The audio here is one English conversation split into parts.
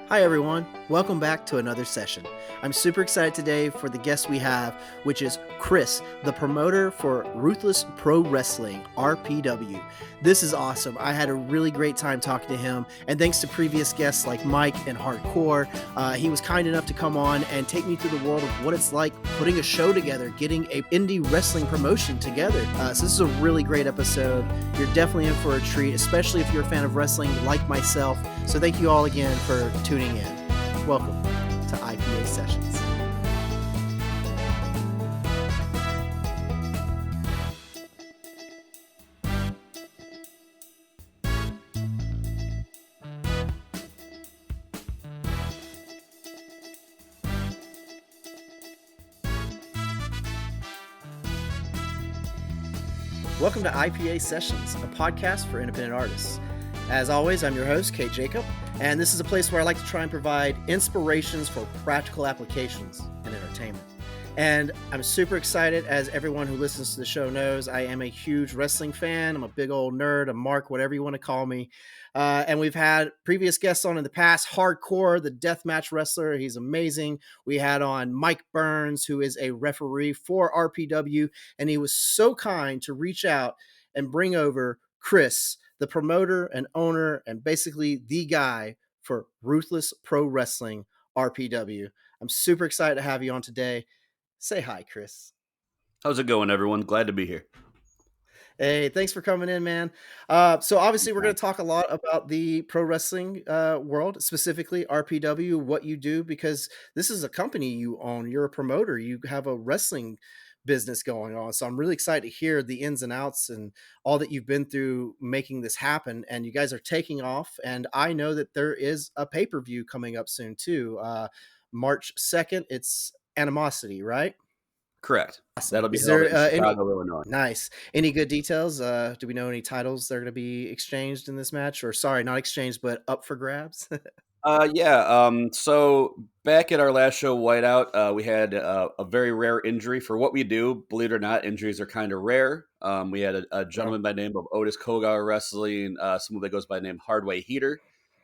Hi everyone, welcome back to another session. I'm super excited today for the guest we have, which is Chris, the promoter for Ruthless Pro Wrestling, RPW. This is awesome. I had a really great time talking to him, and thanks to previous guests like Mike and Hardcore, he was kind enough to come on and take me through the world of what it's like putting a show together, getting an indie wrestling promotion together. So this is a really great episode. You're definitely in for a treat, especially if you're a fan of wrestling like myself. So thank you all again for tuning in. Welcome to IPA Sessions. Welcome to IPA Sessions, a podcast for independent artists. As always, I'm your host, Kate Jacob, and this is a place where I like to try and provide inspirations for practical applications in entertainment. And I'm super excited, as everyone who listens to the show knows, I am a huge wrestling fan. I'm a big old nerd, a mark, whatever you want to call me. And we've had previous guests on in the past, Hardcore, the deathmatch wrestler. He's amazing. We had on Mike Burns, who is a referee for RPW, and he was so kind to reach out and bring over Chris, the promoter and owner and basically the guy for Ruthless Pro Wrestling, RPW. I'm super excited to have you on today. Say hi, Chris. How's it going, everyone? Glad to be here. Hey, thanks for coming in, man. So obviously we're going to talk a lot about the pro wrestling world, specifically RPW, what you do, because this is a company you own. You're a promoter. You have a wrestling business going on. So I'm really excited to hear the ins and outs and all that you've been through making this happen. And you guys are taking off. And I know that there is a pay-per-view coming up soon too. March 2nd, it's Animosity, right? Correct. Awesome. That'll be Is held there in Chicago, Illinois. nice. Any good details? Do we know any titles that are going to be exchanged in this match? Or sorry, not exchanged, but up for grabs? So back at our last show, Whiteout, we had a very rare injury. For what we do, believe it or not, injuries are kind of rare. We had a gentleman by the name of Otis Kogar wrestling someone that goes by the name Hardway Heater.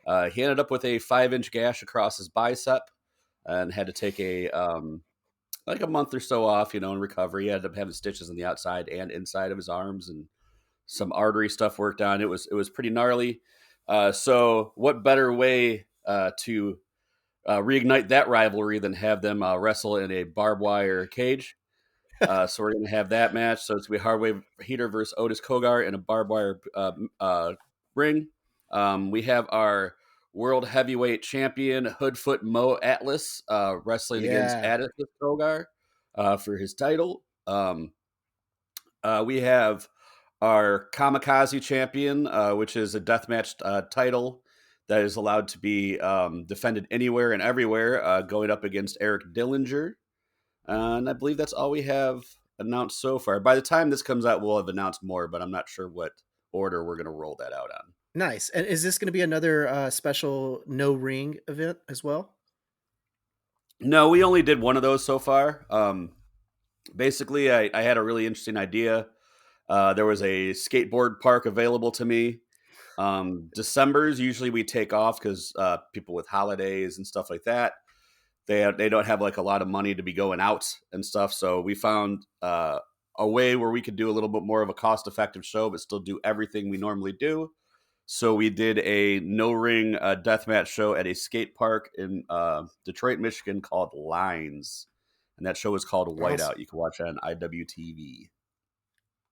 He ended up with a 5-inch gash across his bicep and had to take like a month or so off, in recovery. He ended up having stitches on the outside and inside of his arms and some artery stuff worked on. It was pretty gnarly. So what better way to reignite that rivalry than have them wrestle in a barbed wire cage? So we're going to have that match. So it's going to be Hardway Heater versus Otis Kogar in a barbed wire ring. We have our world heavyweight champion Hoodfoot Mo Atlas wrestling against Atticus Kogar for his title. We have our Kamikaze champion, which is a deathmatch title that is allowed to be defended anywhere and everywhere, going up against Eric Dillinger. And I believe that's all we have announced so far. By the time this comes out, we'll have announced more, but I'm not sure what order we're going to roll that out on. Nice. And is this going to be another special no ring event as well? No, we only did one of those so far. Basically, I had a really interesting idea. There was a skateboard park available to me. December's usually we take off because people with holidays and stuff like that, they don't have like a lot of money to be going out and stuff. So we found a way where we could do a little bit more of a cost-effective show, but still do everything we normally do. So we did a no-ring deathmatch show at a skate park in Detroit, Michigan called Lines. And that show was called Whiteout. Awesome. You can watch it on IWTV.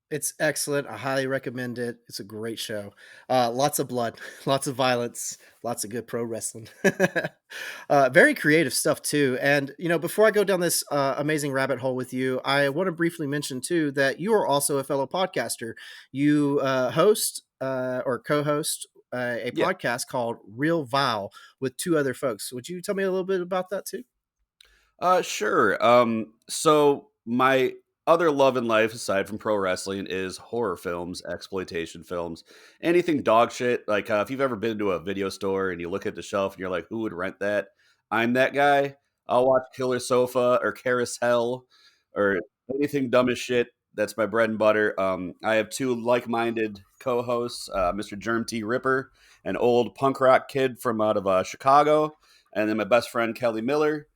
It's excellent. I highly recommend it. It's a great show. Lots of blood, lots of violence, lots of good pro wrestling. Very creative stuff too. And before I go down this amazing rabbit hole with you, I want to briefly mention too that you are also a fellow podcaster. You host or co-host a podcast called Real Vile with two other folks. Would you tell me a little bit about that too? Sure. So my other love in life, aside from pro wrestling, is horror films, exploitation films, anything dog shit. Like if you've ever been to a video store and you look at the shelf and you're like, "Who would rent that?" I'm that guy. I'll watch Killer Sofa or Carousel or anything dumb as shit. That's my bread and butter. I have two like-minded co-hosts, Mr. Germ T. Ripper, an old punk rock kid from out of Chicago, and then my best friend Kelly Miller.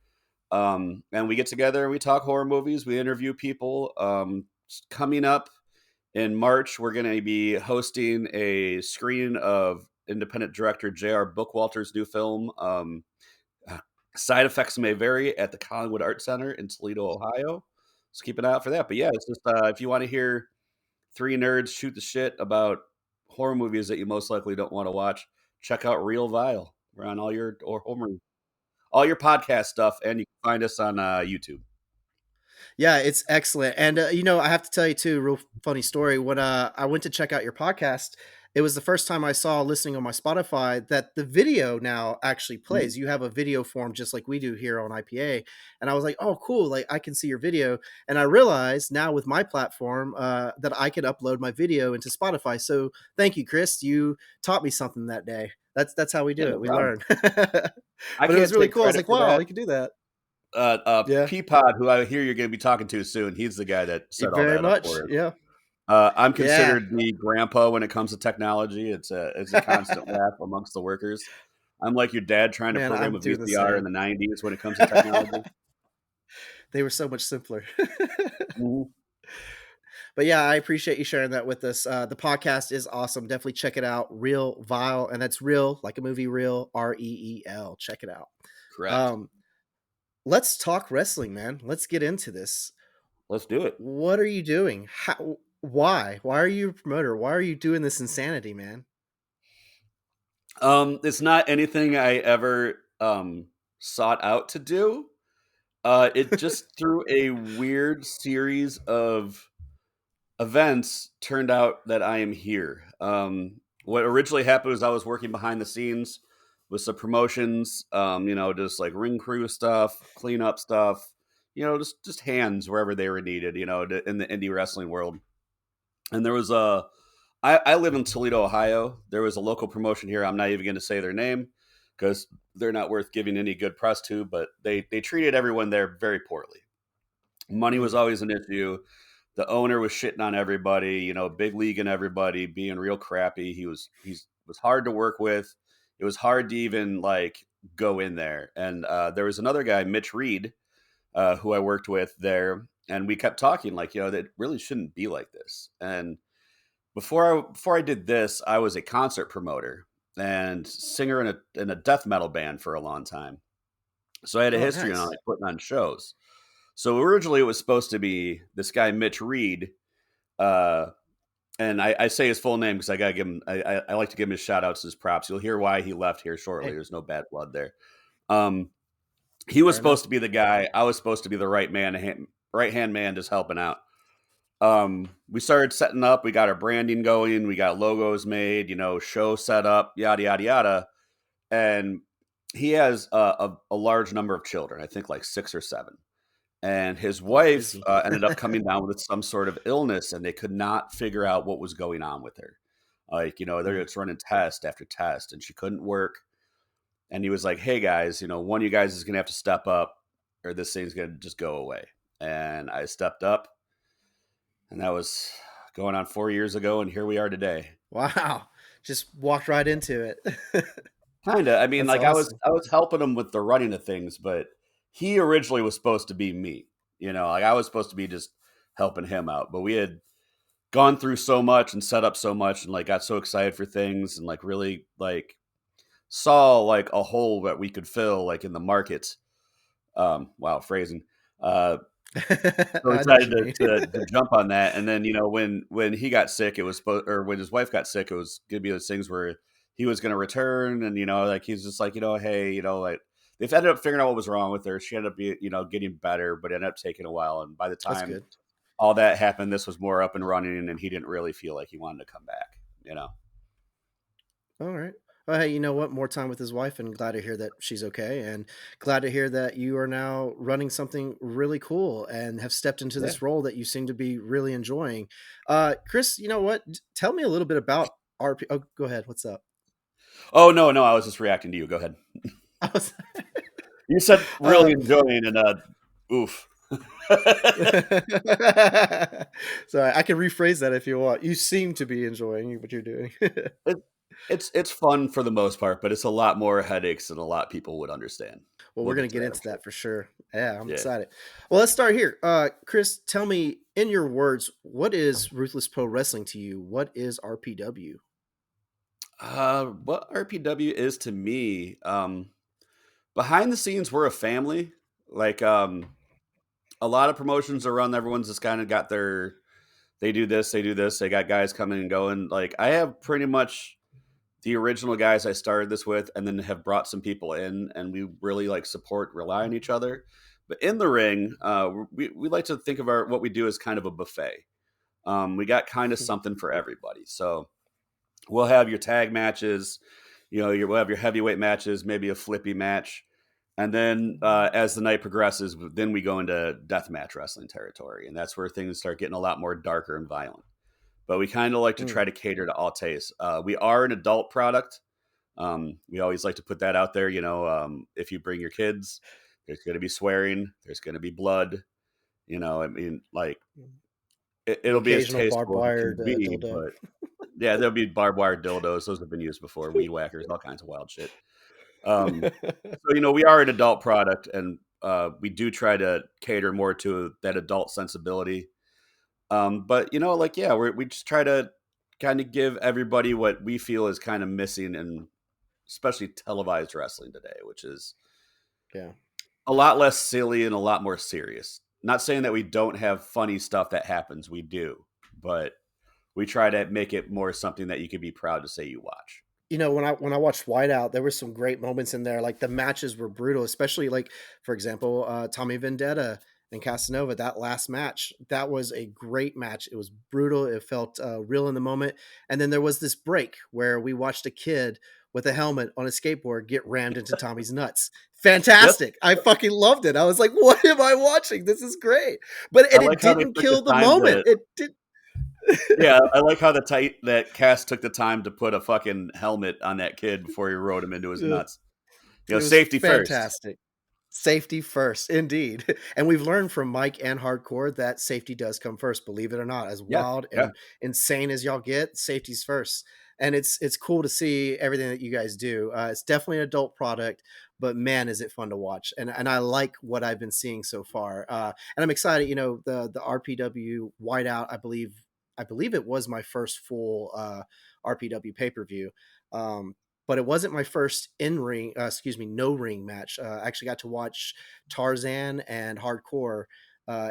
And we get together and we talk horror movies. We interview people. Coming up in March, we're going to be hosting a screening of independent director J.R. Bookwalter's new film, Side Effects May Vary, at the Collingwood Art Center in Toledo, Ohio. So keep an eye out for that. But yeah, it's just if you want to hear three nerds shoot the shit about horror movies that you most likely don't want to watch, check out Real Vile. We're on all your podcast stuff, and you can find us on YouTube. Yeah, it's excellent. And I have to tell you too, real funny story. When I went to check out your podcast, it was the first time I saw, listening on my Spotify, that the video now actually Mhm. plays. You have a video form just like we do here on IPA. And I was like, oh, cool. Like, I can see your video. And I realized now with my platform that I can upload my video into Spotify. So thank you, Chris. You taught me something that day. That's how we Yeah, do no it. We problem. learn. I But it was can't really take cool. I was credit like, for wow, that. we can do that. Yeah, Peapod, who I hear you're going to be talking to soon, he's the guy that set all very that up much. for us. Yeah. I'm Yeah. considered the grandpa when it comes to technology. It's a constant laugh amongst the workers. I'm like your dad trying to Man, program I'm a doing the VCR in same. the '90s when it comes to technology. They were so much simpler. Mhm. But yeah, I appreciate you sharing that with us. The podcast is awesome. Definitely check it out. Real Vile, and that's real like a movie, real REEL. Check it out. Correct. Um, let's talk wrestling, man. Let's get into this. Let's do it. What are you doing? How? Why? Why are you a promoter? Why are you doing this insanity, man? It's not anything I ever sought out to do. It just through a weird series of events turned out that I am here. What originally happened was I was working behind the scenes with some promotions, just like ring crew stuff, cleanup stuff, just hands wherever they were needed, in the indie wrestling world. And there was I live in Toledo, Ohio. There was a local promotion here. I'm not even going to say their name because they're not worth giving any good press to, but they treated everyone there very poorly. Money was Mm, always an issue. The owner was shitting on everybody, big league and everybody, being real crappy. He was hard to work with. It was hard to even like go in there. And there was another guy, Mitch Reed, who I worked with there, and we kept talking like, that really shouldn't be like this. And before I did this, I was a concert promoter and singer in a death metal band for a long time. So I had a oh, history on nice. like putting on shows. So originally it was supposed to be this guy Mitch Reed, uh, and I say his full name because I gotta give him. I like to give him his shout outs, his props. You'll hear why he left here shortly. Hey, There's no bad blood there. Um, he was fair enough. supposed to be the guy. I was supposed to be the right hand man, just helping out. We started setting up. We got our branding going. We got logos made. Show set up. Yada yada yada. And he has a large number of children. I think like 6 or 7, and his Oh, wife busy. ended up coming down with some sort of illness, and they could not figure out what was going on with her. Like, they're Mm. just running test after test, and she couldn't work. And he was like, hey guys, one of you guys is gonna have to step up, or this thing's gonna just go away. And I stepped up, and that was going on 4 years ago, and here we are today. Wow. Just walked right into it. Kind of. I mean, That's like awesome. I was helping him with the running of things, but he originally was supposed to be me. Like I was supposed to be just helping him out, but we had gone through so much and set up so much and like got so excited for things and like really like saw like a hole that we could fill like in the market. Wow, phrasing. Uh, so we I know what decided you mean. to jump on that, and then when he got sick, it was supposed, or when his wife got sick, it was gonna be those things where he was gonna return, and like he's just like hey, like they've ended up figuring out what was wrong with her. She ended up getting better, but it ended up taking a while, and by the That's time good. all that happened, this was more up and running, and he didn't really feel like he wanted to come back. All right. Well, hey, you know what? More time with his wife, and glad to hear that she's okay, and glad to hear that you are now running something really cool and have stepped into Yeah. this role that you seem to be really enjoying. Chris, you know what? Tell me a little bit about RP. Oh, go ahead. What's up? Oh no, no, I was just reacting to you. Go ahead. I was, You said uh, really enjoying, and oof. sorry, I can rephrase that if you want. You seem to be enjoying what you're doing. It's fun for the most part, but it's a lot more headaches than a lot of people would understand. Well, We'll we're gonna get to get that, I'm into sure. that for sure. Yeah, I'm Yeah. excited. Well, let's start here. Chris, tell me in your words, what is Ruthless Pro Wrestling to you? What is RPW? What RPW is to me, behind the scenes, we're a family. Like, a lot of promotions around, everyone's just kind of got their, they do this, they do this. They got guys coming and going. Like, I have pretty much the original guys I started this with, and then have brought some people in, and we really like support, rely on each other. But in the ring, we like to think of our what we do as kind of a buffet. We got kind of something for everybody. So we'll have your tag matches, we'll have your heavyweight matches, maybe a flippy match. And then as the night progresses, then we go into death match wrestling territory. And that's where things start getting a lot more darker and violent. But we kind of like to Mm, try to cater to all tastes. We are an adult product. We always like to put that out there. If you bring your kids, there's going to be swearing, there's going to be blood. I mean, like, the it'll be as occasional barbed tasteful as it can wired be, dildo. but yeah, there'll be barbed wire dildos. Those have been used before. Weed whackers, all kinds of wild shit. So we are an adult product, and we do try to cater more to that adult sensibility. But like, yeah, we just try to kind of give everybody what we feel is kind of missing, and especially televised wrestling today, which is Yeah. a lot less silly and a lot more serious. Not saying that we don't have funny stuff that happens, we do, but we try to make it more something that you could be proud to say you watch. When I watched Whiteout, there were some great moments in there. Like the matches were brutal, especially like for example, Tommy Vendetta and Casanova. That last match, that was a great match. It was brutal. It felt real in the moment. And then there was this break where we watched a kid with a helmet on a skateboard get rammed into Tommy's nuts. Yep. Fantastic! I fucking loved it. I was like, "What am I watching? This is great!" But I and it like how they didn't took the kill the time moment. to It did. yeah, I like how that cast took the time to put a fucking helmet on that kid before he rode him into his Yeah, nuts. it was Safety first. fantastic. Safety first, indeed. And we've learned from Mike and Hardcore that safety does come first, believe it or not. As Yeah, wild yeah. and insane as y'all get, safety's first. And it's cool to see everything that you guys do. It's definitely an adult product, but man, is it fun to watch. And I like what I've been seeing so far. And I'm excited. The RPW Whiteout, I believe it was my first full RPW pay per view. Um, but it wasn't my first in ring, excuse me, no ring match. I actually got to watch Tarzan and Hardcore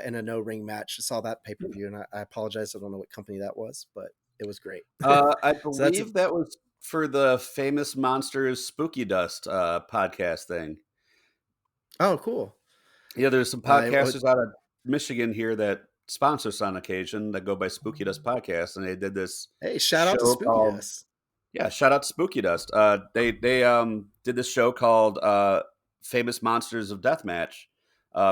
in a no ring match. I saw that pay per view, and I apologize. I don't know what company that was, but it was great. I So that's a, believe that was for the Famous Monsters Spooky Dust podcast thing. oh, cool. Yeah, there's some Uh, it- podcasters out of Michigan here that sponsor us on occasion that go by Spooky Dust Podcast, and they did this hey, shout out to show Spooky called Dust. Yeah, shout out to Spooky Dust. They did this show called Famous Monsters of Deathmatch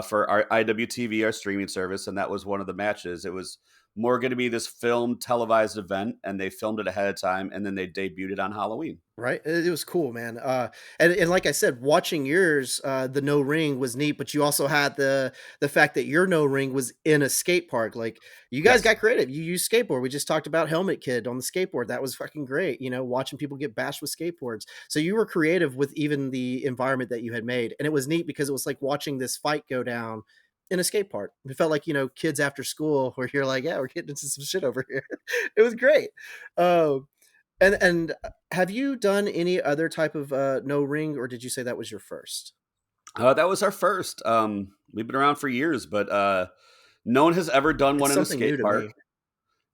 for our IWTV, our streaming service, and that was one of the matches. It was more going to be this film televised event, and they filmed it ahead of time, and then they debuted it on Halloween. Right, it was cool, man. And like I said, watching yours, the no ring was neat, but you also had the fact that your no ring was in a skate park. Like you guys Yes. got creative. You used skateboard. We just talked about Helmet Kid on the skateboard. That was fucking great. Watching people get bashed with skateboards. So you were creative with even the environment that you had made, and it was neat because it was like watching this fight go down in a skate park. It felt like kids after school where you're like, yeah, we're getting into some shit over here. It was great. And have you done any other type of no ring, or did you say that was your first? That was our first. We've been around for years, but no one has ever done It's one in a something new skate to park. me.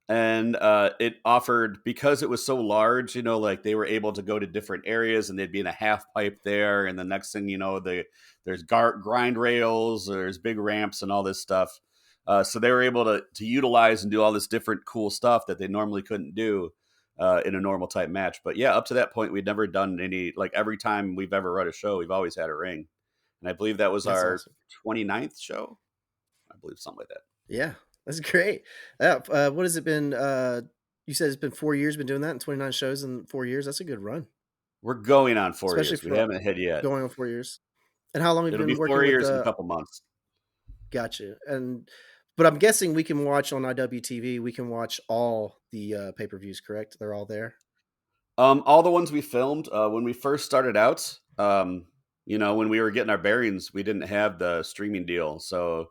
And it offered, because it was so large, like they were able to go to different areas, and they'd be in a half pipe there, and the next thing you know, there's grind rails, there's big ramps and all this stuff. So they were able to utilize and do all this different cool stuff that they normally couldn't do in a normal type match. But yeah, up to that point, we'd never done any, like, every time we've ever run a show, we've always had a ring. And I believe that was That's our awesome. 29th show. I believe something like that. Yeah, that's great. Yeah, what has it been? You said it's been 4 years. Been doing that in 29 shows in 4 years. That's a good run, We're going on 4 years. especially We for haven't hit yet. going on 4 years. And how long have you It'll be been working 4 with years in a couple months. Gotcha. But I'm guessing we can watch on IWTV. We can watch all the pay per views. Correct? They're all there. All the ones we filmed when we first started out. When we were getting our bearings, we didn't have the streaming deal, so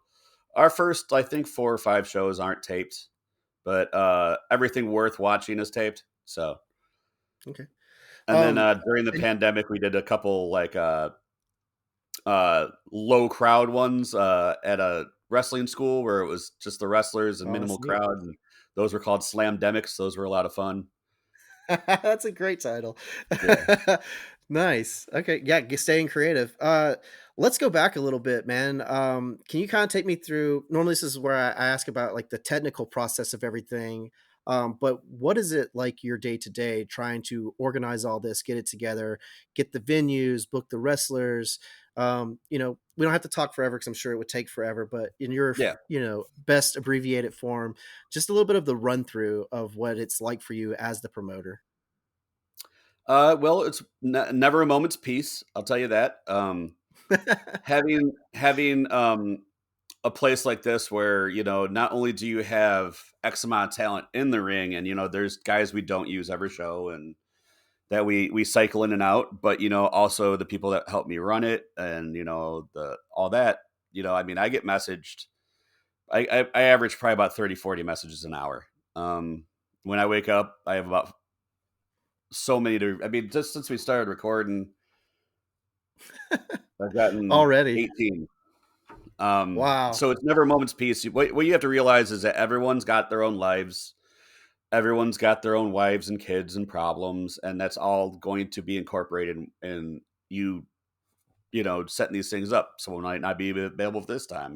our first, I think, 4 or 5 shows aren't taped, but everything worth watching is taped. So, Okay. and then Um, during the and pandemic, we did a couple like low crowd ones at a wrestling school where it was just the wrestlers and oh, minimal that's neat. crowd, and those were called Slamdemics. Those were a lot of fun. That's a great title. Yeah, Nice. Okay, yeah, staying creative. Let's go back a little bit, man. Can you kind of take me through? Normally, this is where I ask about like the technical process of everything. But what is it like your day to day trying to organize all this, get it together, get the venues, book the wrestlers? We don't have to talk forever because I'm sure it would take forever. But in your, yeah. best abbreviated form, just a little bit of the run through of what it's like for you as the promoter. Well, it's never a moment's peace. I'll tell you that. Having a place like this where not only do you have X amount of talent in the ring, and there's guys we don't use every show, and that we cycle in and out, but also the people that help me run it, and the all that. I mean, I get messaged. I average probably about 30, 40 messages an hour. When I wake up, I have about so many to. I mean, just since we started recording, I've gotten Already. 18. Wow. So it's never a moment's peace. What you have to realize is that everyone's got their own lives. Everyone's got their own wives and kids and problems, and that's all going to be incorporated in setting these things up. Someone might not be available this time,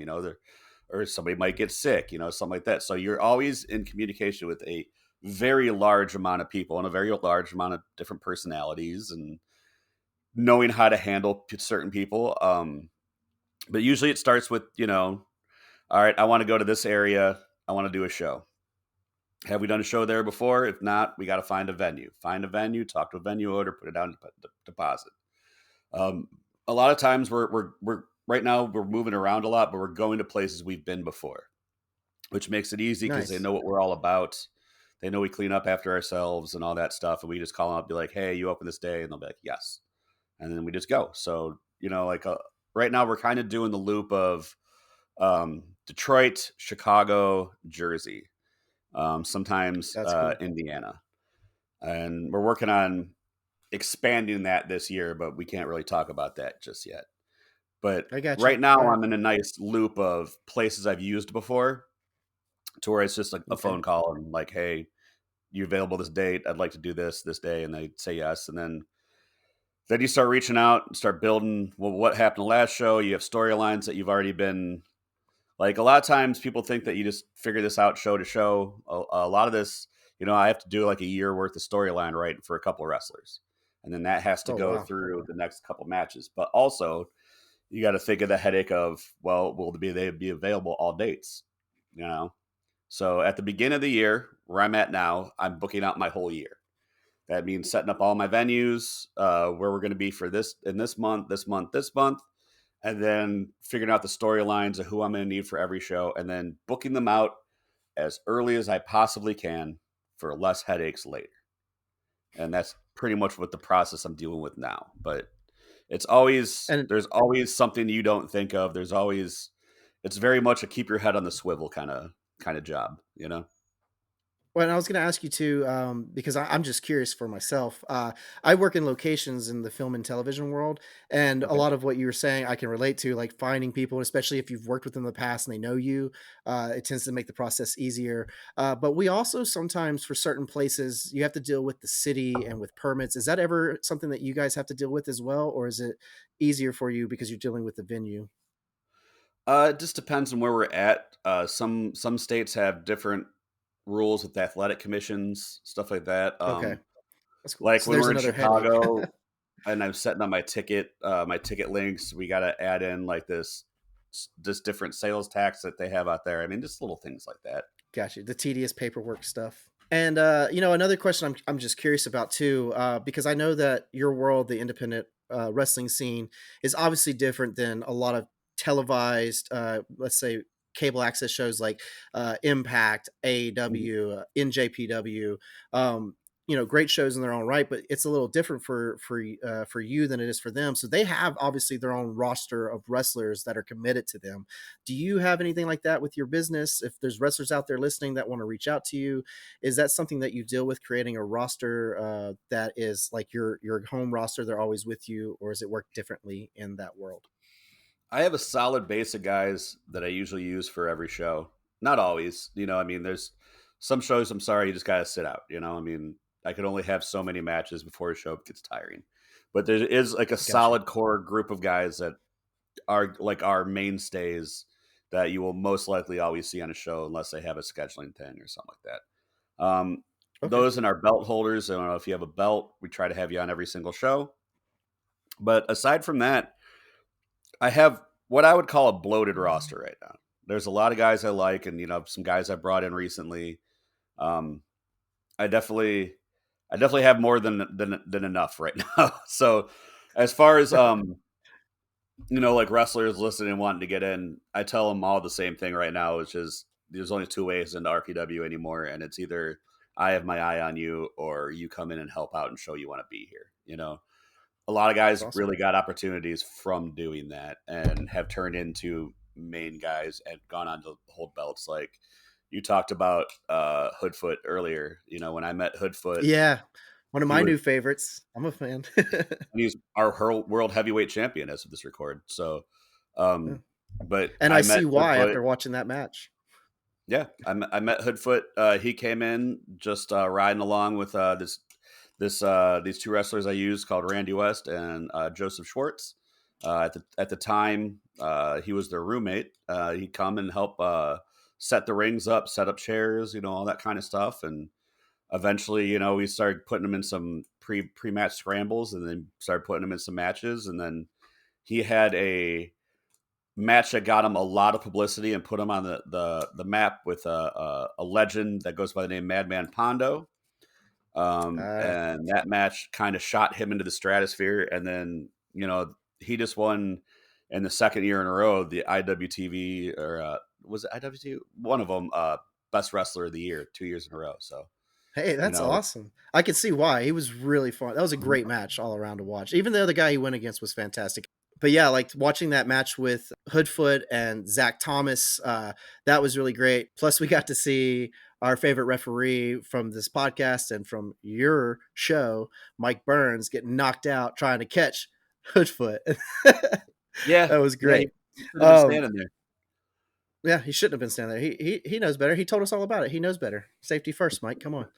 or somebody might get sick, something like that. So you're always in communication with a very large amount of people and a very large amount of different personalities, and knowing how to handle certain people. But usually it starts with, all right, I want to go to this area. I want to do a show. Have we done a show there before? If not, we got to find a venue. Find a venue, talk to a venue owner, put it down deposit. Um, a lot of times we're right now we're moving around a lot, but we're going to places we've been before, which makes it easy because they Nice. know what we're all about. They know we clean up after ourselves and all that stuff, and we just call them up, be like, "Hey, you open this day?" And they'll be like, "Yes," and then we just go. So right now we're kind of doing the loop of Detroit, Chicago, Jersey, sometimes That's cool. Indiana, and we're working on expanding that this year, but we can't really talk about that just yet. But I got you. right now, All right. I'm in a nice loop of places I've used before, to where it's just like a Okay. phone call and like, "Hey, you available this date? I'd like to do this day," and they say yes, and then you start reaching out and start building. Well, what happened last show? You have storylines that you've already been like. A lot of times, people think that you just figure this out show to show. A lot of this, I have to do like a year worth of storyline right for a couple of wrestlers, and then that has to Oh, go wow. through the next couple matches. But also, you got to think of the headache of, well, will they be available all dates? You know, so at the beginning of the year, where I'm at now, I'm booking out my whole year. That means setting up all my venues, where we're going to be for this in this month, this month, this month, and then figuring out the storylines of who I'm going to need for every show, and then booking them out as early as I possibly can for less headaches later. And that's pretty much what the process I'm dealing with now. But And there's always something you don't think of. It's very much a keep your head on the swivel kind of job, you know? Well, and I was going to ask you too, because I'm just curious for myself. I work in locations in the film and television world, and a Okay. lot of what you were saying I can relate to, like finding people, especially if you've worked with them in the past and they know you. It tends to make the process easier. But we also sometimes, for certain places, you have to deal with the city and with permits. Is that ever something that you guys have to deal with as well, or is it easier for you because you're dealing with the venue? It just depends on where we're at. Some states have different rules with athletic commissions, stuff like that. Okay, that's cool. Like So when there's we're in another headache. Chicago and I'm setting up my ticket links, we got to add in like this different sales tax that they have out there. I mean, just little things like that. Gotcha. The tedious paperwork stuff. And another question I'm just curious about too, because I know that your world, the independent wrestling scene, is obviously different than a lot of televised, let's say, cable access shows like Impact, Mhm. AEW, NJPW. Um, great shows in their own right, but it's a little different for you than it is for them. So they have obviously their own roster of wrestlers that are committed to them. Do you have anything like that with your business? If there's wrestlers out there listening that want to reach out to you, is that something that you deal with, creating a roster that is like your home roster? They're always with you, or does it work differently in that world? I have a solid base of guys that I usually use for every show. Not always, I mean, there's some shows, I'm sorry, you just got to sit out, I mean, I could only have so many matches before a show gets tiring. But there is like a Gotcha. solid core group of guys that are like our mainstays that you will most likely always see on a show unless they have a scheduling thing or something like that. Okay. Those and our belt holders, I don't know if you have a belt, we try to have you on every single show. But aside from that, I have what I would call a bloated roster right now. There's a lot of guys I like, and some guys I brought in recently. Um, I definitely, I definitely have more than enough right now. So, as far as like wrestlers listening and wanting to get in, I tell them all the same thing right now, which is there's only two ways into RPW anymore, and it's either I have my eye on you or you come in and help out and show you want to be here. A lot of That's guys awesome. really got opportunities from doing that and have turned into main guys and gone on to hold belts. Like you talked about Hoodfoot earlier. When I met Hoodfoot, Yeah. One of he my was new favorites. I'm a fan. he's our world heavyweight champion as of this record. So, Yeah. but And I I met see why Hoodfoot. after watching that match. Yeah, I met Hoodfoot. He came in just riding along with these two wrestlers I used called Randy West and Joseph Schwartz. At the time, he was their roommate. He'd come and help set the rings up, set up chairs, all that kind of stuff. And eventually, we started putting him in some pre-match scrambles, and then started putting him in some matches. And then he had a match that got him a lot of publicity and put him on the map with a legend that goes by the name Madman Pondo. Uh, And that match kind of shot him into the stratosphere. And then, he just won in the second year in a row the IWTV or was it IWTV? One of them, best wrestler of the year, 2 years in a row. So, Hey, you that's know, awesome. I can see why. He was really fun. That was a Mhm. great match all around to watch. Even the other guy he went against was fantastic. But yeah, like watching that match with Hoodfoot and Zach Thomas, that was really great. Plus, we got to see our favorite referee from this podcast and from your show, Mike Burns, get knocked out trying to catch Hoodfoot. That Yeah. was Yeah. great. He should have been Um, standing there. yeah, he shouldn't have been standing there. He knows better. He told us all about it. He knows better. Safety first, Mike. Come on.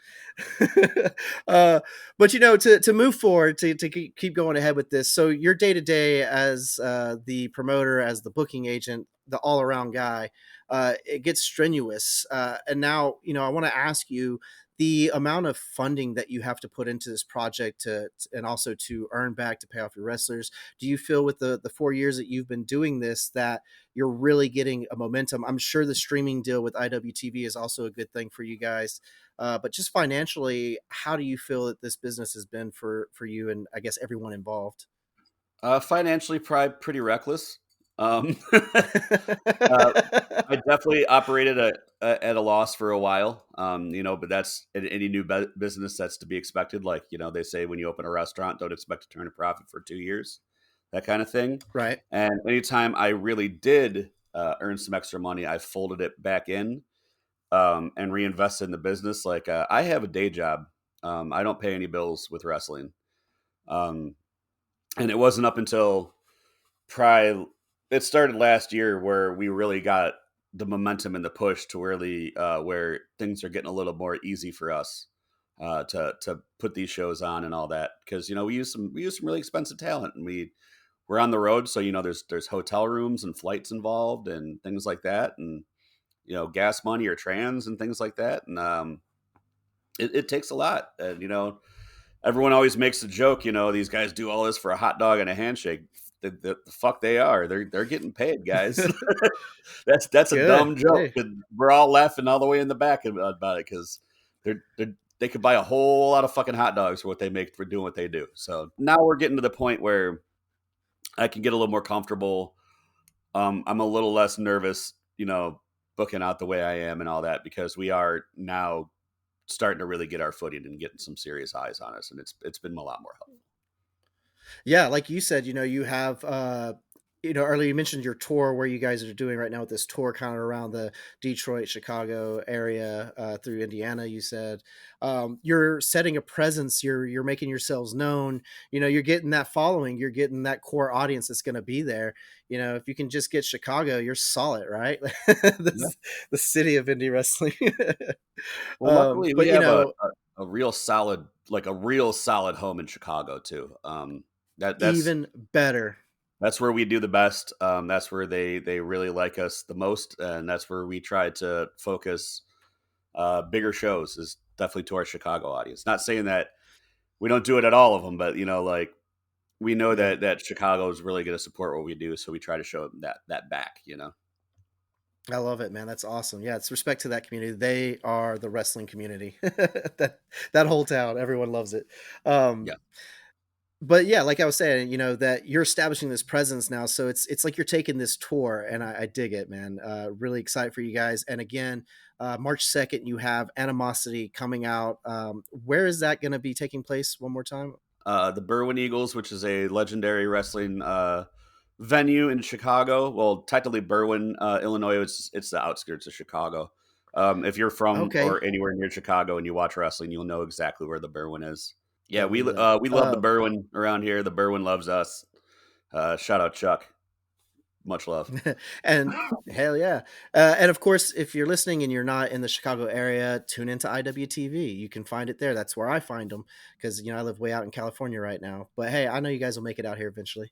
uh, but to move forward, to keep going ahead with this. So your day to day as the promoter, as the booking agent, the all around guy, it gets strenuous. And now I want to ask you the amount of funding that you have to put into this project and also to earn back to pay off your wrestlers. Do you feel with the 4 years that you've been doing this that you're really getting a momentum? I'm sure the streaming deal with IWTV is also a good thing for you guys. But just financially, how do you feel that this business has been for you and I guess everyone involved? Financially, probably pretty reckless. Um, uh, I definitely operated at a loss for a while, but that's in any new business that's to be expected. Like, they say when you open a restaurant, don't expect to turn a profit for 2 years, that kind of thing. Right. And anytime I really did earn some extra money, I folded it back in and reinvested in the business. Like, I have a day job. I don't pay any bills with wrestling. Um, and it wasn't up until probably it started last year where we really got the momentum and the push to really where things are getting a little more easy for us to put these shows on and all that, because we use some really expensive talent, and we're on the road, so there's hotel rooms and flights involved and things like that, and gas money or trans and things like that, and it takes a lot. And everyone always makes the joke, these guys do all this for a hot dog and a handshake. The fuck they are. They're getting paid, guys. That's a Good. dumb joke. Hey. And we're all laughing all the way in the back about it because they could buy a whole lot of fucking hot dogs for what they make for doing what they do. So now we're getting to the point where I can get a little more comfortable. I'm a little less nervous, booking out the way I am and all that, because we are now starting to really get our footing and getting some serious eyes on us, and it's been a lot more helpful. Yeah, like you said, you have earlier you mentioned your tour where you guys are doing right now with this tour kind of around the Detroit, Chicago area through Indiana. You said you're setting a presence. You're making yourselves known. You're getting that following. You're getting that core audience that's going to be there. If you can just get Chicago, you're solid, right? Yeah. This the city of indie wrestling. Well, luckily we But have a real solid, like a real solid home in Chicago too. That that's even better. that's where we do the best. That's where they really like us the most, and that's where we try to focus bigger shows. Is definitely to our Chicago audience. Not saying that we don't do it at all of them, but like we know Yeah. that Chicago is really going to support what we do, so we try to show them that back. I love it, man. That's awesome. Yeah, it's respect to that community. They are the wrestling community. That whole town, everyone loves it. Um, Yeah. but yeah, like I was saying, that you're establishing this presence now, so it's like you're taking this tour, and I dig it, man. Really excited for you guys. And again, March 2nd, you have Animosity coming out. Where is that going to be taking place? One more time. The Berwyn Eagles, which is a legendary wrestling venue in Chicago. Well, technically Berwyn, Illinois. It's the outskirts of Chicago. If you're from Okay, or anywhere near Chicago and you watch wrestling, you'll know exactly where the Berwyn is. Yeah, I we believe that. we love the Berwyn around here. The Berwyn loves us. Shout out Chuck. Much love. And hell yeah. And of course, if you're listening and you're not in the Chicago area, tune into IWTV. You can find it there. That's where I find them because, I live way out in California right now. But hey, I know you guys will make it out here eventually.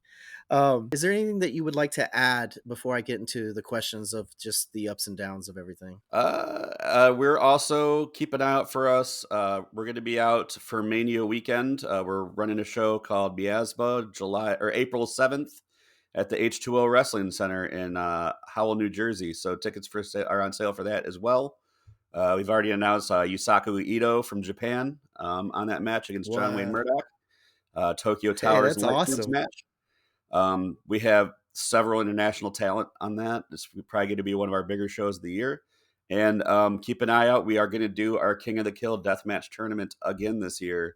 Is there anything that you would like to add before I get into the questions of just the ups and downs of everything? We're also keep an eye out for us. We're going to be out for Mania weekend. We're running a show called Miasma, April 7th at the H2O Wrestling Center in Howell, New Jersey. So tickets are on sale for that as well. We've already announced Yusaku Ito from Japan on that match against John Wayne What? Murdoch. Tokyo Hey, Towers that's and Light Feuds awesome. match. We have several international talent on that. It's probably going to be one of our bigger shows of the year. And keep an eye out. We are going to do our King of the Kill deathmatch tournament again this year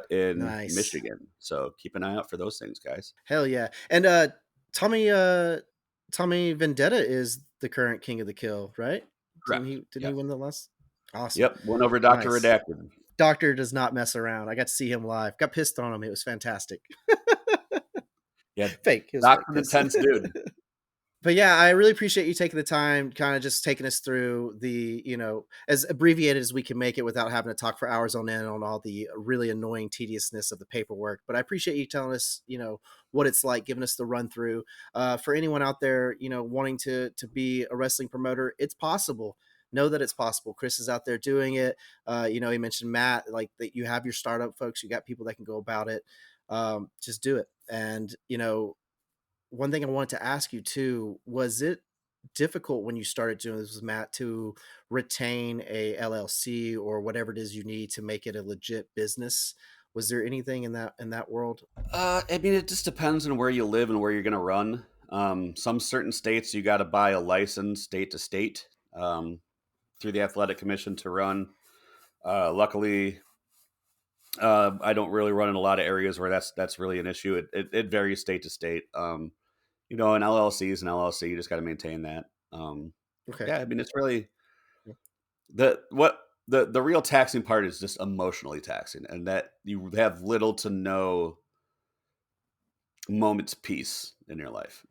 in Nice. Michigan. So keep an eye out for those things, guys. Hell yeah. And Tommy Tommy Vendetta is the current king of the kill, right? Didn't Correct. he didn't he Yes. win the last? Awesome. Yep. Went over Dr. Nice. Redacted. Doctor does not mess around. I got to see him live. Got pissed on him. It was fantastic. Yeah. Fake. It was fake Doc's an piss. intense dude. But yeah, I really appreciate you taking the time, kind of just taking us through the, as abbreviated as we can make it without having to talk for hours on end on all the really annoying tediousness of the paperwork. But I appreciate you telling us, what it's like, giving us the run through. For anyone out there, wanting to be a wrestling promoter, it's possible. Know that it's possible. Chris is out there doing it. He mentioned Matt, like that you have your startup folks, you got people that can go about it. Just do it. And, one thing I wanted to ask you too, was it difficult when you started doing this with Matt to retain a LLC or whatever it is you need to make it a legit business? Was there anything in that world? I mean, it just depends on where you live and where you're going to run. Some certain states, you got to buy a license state to state through the athletic commission to run. Luckily, I don't really run in a lot of areas where that's really an issue. It varies state to state. An LLC is an LLC. You just got to maintain that. Okay. Yeah, I mean, it's really the real taxing part is just emotionally taxing, and that you have little to no moments peace in your life.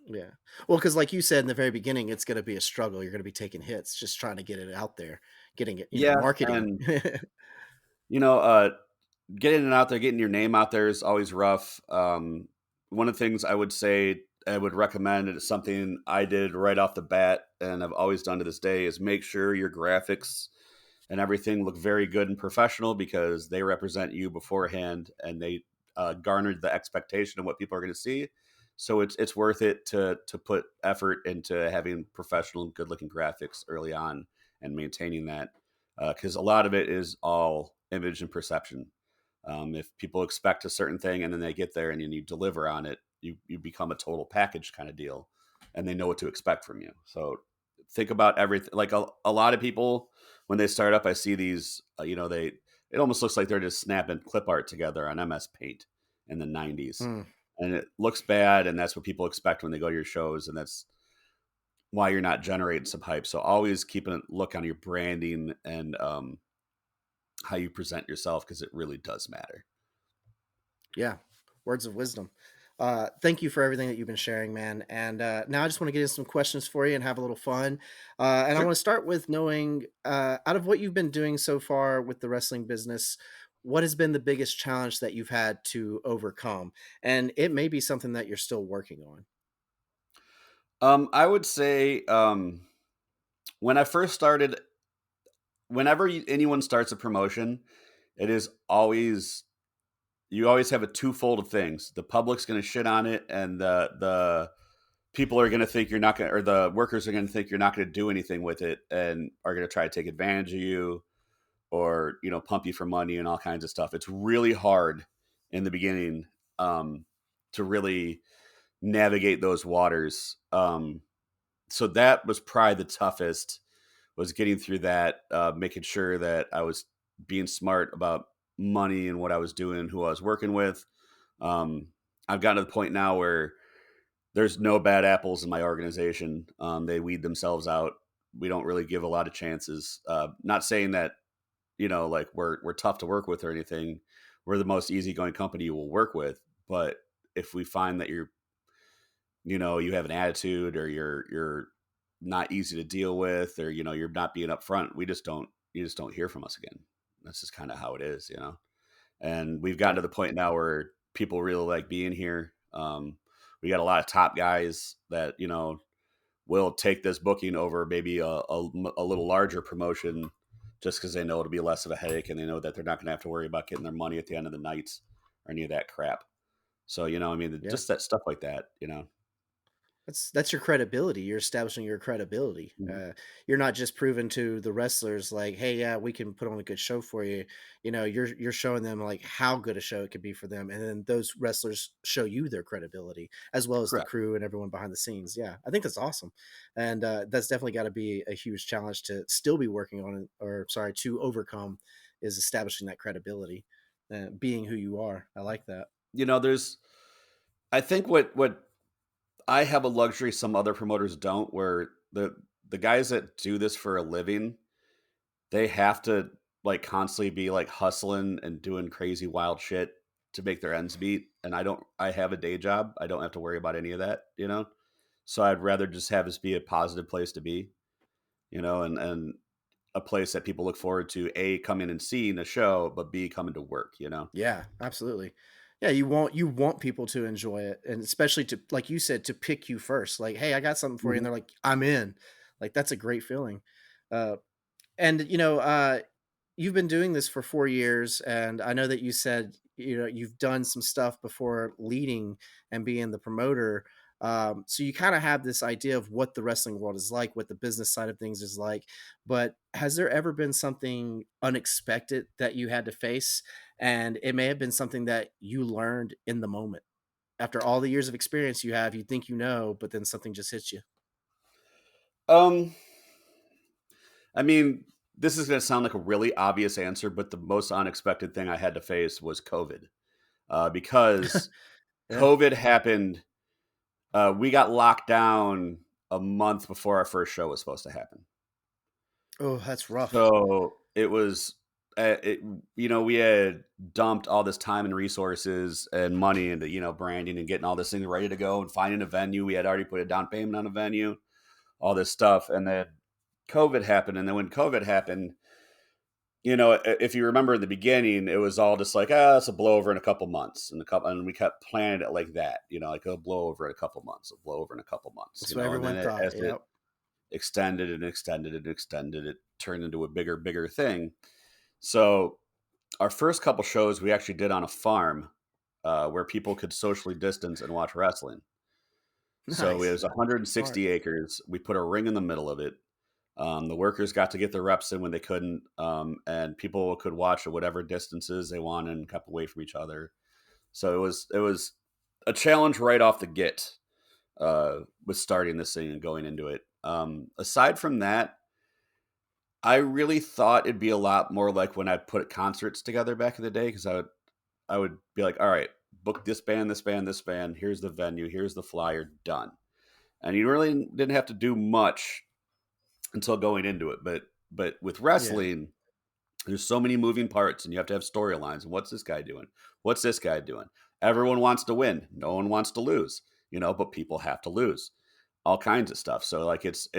Yeah. Well, because like you said in the very beginning, it's going to be a struggle. You're going to be taking hits, just trying to get it out there, getting it, Yeah, marketing. and you know, uh, getting it out there, getting your name out there is always rough. One of the things I would say I would recommend, and it's something I did right off the bat, and I've always done to this day, is make sure your graphics and everything look very good and professional because they represent you beforehand and they garnered the expectation of what people are going to see. So it's worth it to put effort into having professional and good looking graphics early on and maintaining that because a lot of it is all image and perception. If people expect a certain thing and then they get there and then you deliver on it, you become a total package kind of deal, and they know what to expect from you. So think about everything. Like a lot of people when they start up, I see these, it almost looks like they're just snapping clip art together on MS Paint in the 90s. Hmm. And it looks bad. And that's what people expect when they go to your shows. And that's why you're not generating some hype. So always keep a look on your branding and how you present yourself, because it really does matter. Yeah, words of wisdom. Thank you for everything that you've been sharing, man. And now I just want to get into some questions for you and have a little fun. And I Sure. want to start with knowing, out of what you've been doing so far with the wrestling business, what has been the biggest challenge that you've had to overcome? And it may be something that you're still working on. I would say when I first started, whenever anyone starts a promotion, it is always you always have a twofold of things. The public's going to shit on it, and the people are going to think you're not going, or the workers are going to think you're not going to do anything with it, and are going to try to take advantage of you, or pump you for money and all kinds of stuff. It's really hard in the beginning to really navigate those waters. So that was probably the toughest, was getting through that, making sure that I was being smart about money and what I was doing, who I was working with. Um, I've gotten to the point now where there's no bad apples in my organization. They weed themselves out. We don't really give a lot of chances. Not saying that like we're tough to work with or anything. We're the most easygoing company you will work with. But if we find that you have an attitude, or you're not easy to deal with, or you're not being upfront, you just don't hear from us again. That's just kind of how it is. And we've gotten Yeah. to the point now where people really like being here. We got a lot of top guys that will take this booking over maybe a little larger promotion, just because they know it'll be less of a headache, and they know that they're not going to have to worry about getting their money at the end of the night or any of that crap. So I mean, Yeah. just that stuff like that. That's your credibility. You're establishing your credibility. Mhm. You're not just proving to the wrestlers like, "Hey, yeah, we can put on a good show for you." You're showing them like how good a show it could be for them, and then those wrestlers show you their credibility as well as the Correct. crew and everyone behind the scenes. Yeah, I think that's awesome, and that's definitely got to be a huge challenge to still be working on it, or sorry, to overcome, is establishing that credibility, being who you are. I like that. There's I think what I have a luxury some other promoters don't, where the guys that do this for a living, they have to like constantly be like hustling and doing crazy wild shit to make their ends meet. And I have a day job. I don't have to worry about any of that. So I'd rather just have this be a positive place to be, and a place that people look forward to, A, coming and seeing a show, but B, coming to work. Yeah, absolutely. Yeah, you want people to enjoy it, and especially to, like you said, to pick you first. Like, hey, I got something for you, and Mhm. they're like, I'm in. Like that's a great feeling. Uh, and you've been doing this for 4 years, and I know that you said you've done some stuff before leading and being the promoter. So you kind of have this idea of what the wrestling world is like, what the business side of things is like. But has there ever been something unexpected that you had to face, and it may have been something that you learned in the moment? After all the years of experience you have, you think but then something just hits you. Um, I mean, this is going to sound like a really obvious answer, but the most unexpected thing I had to face was COVID. Because Yeah. COVID happened, we got locked down a month before our first show was supposed to happen. Oh, that's rough. So it was, we had dumped all this time and resources and money into, branding and getting all this thing ready to go and finding a venue. We had already put a down payment on a venue, all this stuff. And then COVID happened. And then when COVID happened, if you remember in the beginning, it was all just like, it's a blowover in a couple months, and we kept planning it like that, like it'll blow over in a couple months, it'll blow over in a couple months, That's what and then everyone thought. as it Yep. extended and extended and extended, it turned into a bigger thing. So our first couple shows we actually did on a farm, where people could socially distance and watch wrestling. So it Nice. was Smart. 160 acres. We put a ring in the middle of it. The workers got to get their reps in when they couldn't, and people could watch at whatever distances they wanted and kept away from each other. So it was a challenge right off the get, with starting this thing and going into it. Aside from that, I really thought it'd be a lot more like when I put concerts together back in the day, because I would be like, all right, book this band, this band, this band. Here's the venue. Here's the flyer. Done. And you really didn't have to do much until going into it. But with Yeah, wrestling, there's so many moving parts, and you have to have storylines. And what's this guy doing? What's this guy doing? Everyone wants to win. No one wants to lose. But people have to lose. All kinds of stuff. So like it's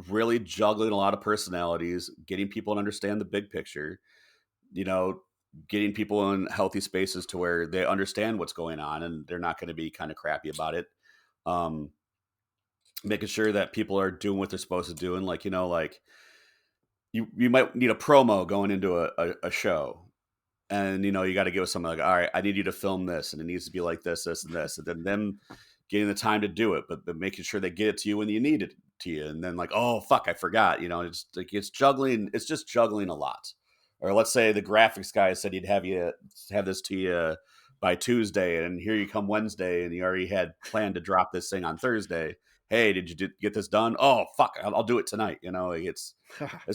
really juggling a lot of personalities, getting people to understand the big picture. You know, getting people in healthy spaces to where they understand what's going on and they're not going to be kind of crappy about it. Um, Making sure that people are doing what they're supposed to do, and like you might need a promo going into a show, and you got to give someone like, all right, I need you to film this, and it needs to be like this and this, and then them getting the time to do it, but making sure they get it to you when you need it to you, and then like, oh fuck, I forgot. It's like it's juggling. It's just juggling a lot. Or let's say the graphics guy said he'd have this to you by Tuesday, and here you come Wednesday, and you already had planned to drop this thing on Thursday. Hey, did you get this done? Oh fuck, I'll do it tonight. Like it's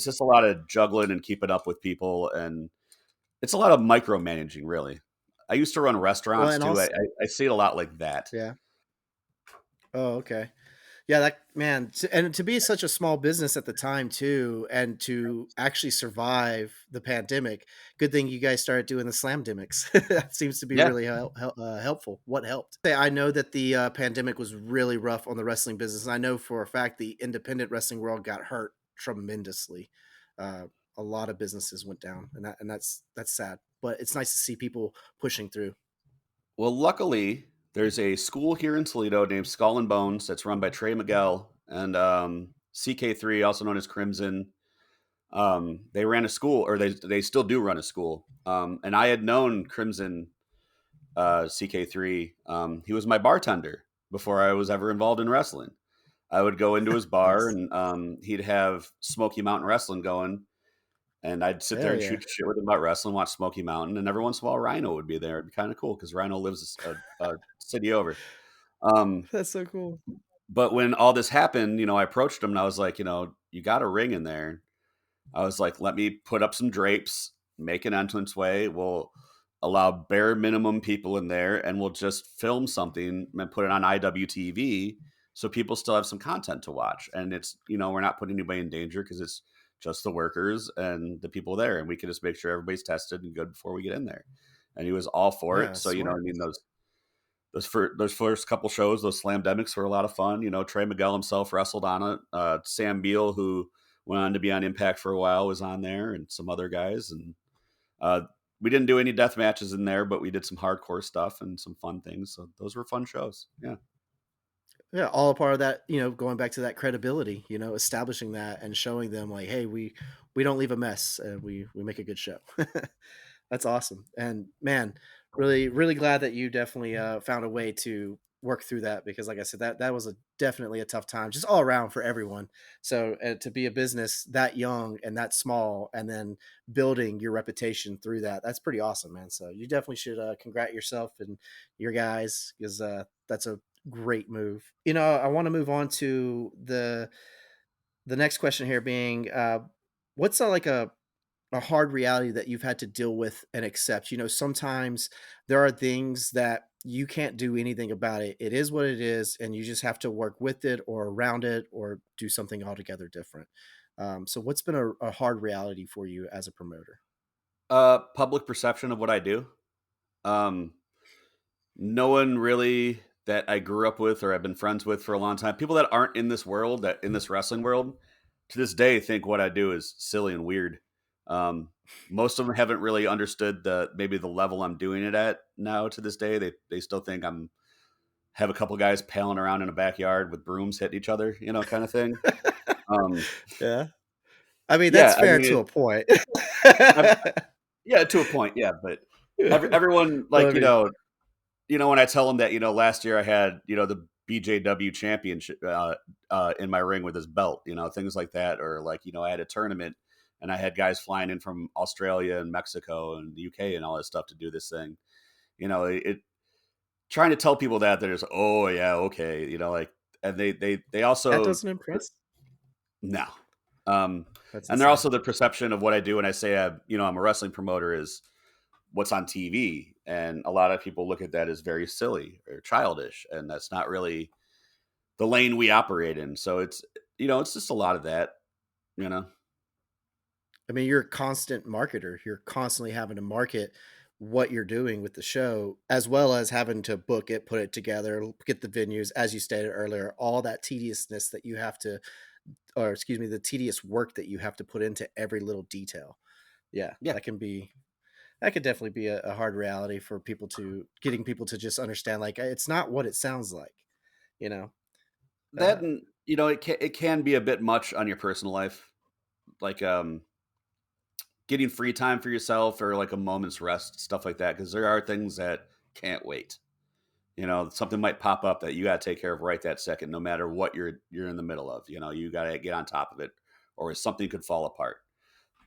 just a lot of juggling and keeping up with people, and it's a lot of micromanaging, really. I used to run well, restaurants and too. I, also, I, I see it a lot like that. yeah. Oh, okay. Yeah, that man, and to be such a small business at the time too, and to actually survive the pandemic. Good thing you guys started doing the slam demics. That seems to be Yeah. really helpful. What helped? I know that the pandemic was really rough on the wrestling business. And I know for a fact the independent wrestling world got hurt tremendously. Uh, a lot of businesses went down, and that's sad. But it's nice to see people pushing through. Well, luckily, there's a school here in Toledo named Skull and Bones that's run by Trey Miguel and CK3, also known as Crimson. They ran a school, or they still do run a school. And I had known Crimson CK3. He was my bartender before I was ever involved in wrestling. I would go into his bar, Nice. and he'd have Smoky Mountain Wrestling going, and I'd sit there Hell and yeah. shoot shit with him about wrestling, watch Smoky Mountain, and every once in a while Rhino would be there. It'd be kind of cool because Rhino lives a city over. Um, That's so cool. but when all this happened, I approached him and I was like, you got a ring in there. I was like, let me put up some drapes, make an entranceway. We'll allow bare minimum people in there, and we'll just film something and put it on IWTV so people still have some content to watch. And it's, we're not putting anybody in danger because it's just the workers and the people there. And we can just make sure everybody's tested and good before we get in there. And he was all for it. Yeah, So, smart. I mean, those first couple shows, those slam demics were a lot of fun. Trey Miguel himself wrestled on it. Sam Beal, who went on to be on Impact for a while, was on there, and some other guys. And uh, we didn't do any death matches in there, but we did some hardcore stuff and some fun things. So those were fun shows. Yeah. Yeah, all a part of that, going back to that credibility, establishing that and showing them like, hey, we don't leave a mess, and we make a good show. That's awesome. And man, really, really glad that you definitely found a way to work through that, because like I said, that was definitely a tough time just all around for everyone. So to be a business that young and that small, and then building your reputation through that, that's pretty awesome, man. So you definitely should congrat yourself and your guys, because that's a great move. I want to move on to the next question here, being what's like a hard reality that you've had to deal with and accept? Sometimes there are things that you can't do anything about it. It is what it is, and you just have to work with it or around it or do something altogether different. So what's been a hard reality for you as a promoter? Public perception of what I do. Um, no one really that I grew up with or I've been friends with for a long time, people that aren't in this world, that in this wrestling world, to this day think what I do is silly and weird. Um, Most of them haven't really understood maybe the level I'm doing it at now. To this day, they still think I'm have a couple guys paling around in a backyard with brooms hitting each other, kind of thing. Um, Yeah. I mean, yeah, that's I fair mean, to a point. I've, yeah, to a point, yeah, but everyone But I like mean, when I tell them that, last year I had, the BJW championship in my ring with his belt, things like that. Or like, I had a tournament and I had guys flying in from Australia and Mexico and the UK and all that stuff to do this thing. It trying to tell people that there's, oh yeah, okay, like, and they that also, doesn't impress. no, Um, That's and they're insane. also the perception of what I do when I say I'm a wrestling promoter is what's on TV, and a lot of people look at that as very silly or childish, and that's not really the lane we operate in. So it's just a lot of that, you know. I mean, you're a constant marketer. You're constantly having to market what you're doing with the show, as well as having to book it, put it together, get the venues, as you stated earlier, all that tediousness that you have to, or excuse me, the tedious work that you have to put into every little detail. Yeah, Yeah, that could definitely be a hard reality for people to getting people to just understand. Like, it's not what it sounds like, you know? that Uh, and it can be a bit much on your personal life, like getting free time for yourself or like a moment's rest, stuff like that, because there are things that can't wait. Something might pop up that you got to take care of right that second, no matter what you're in the middle of. You got to get on top of it, or something could fall apart.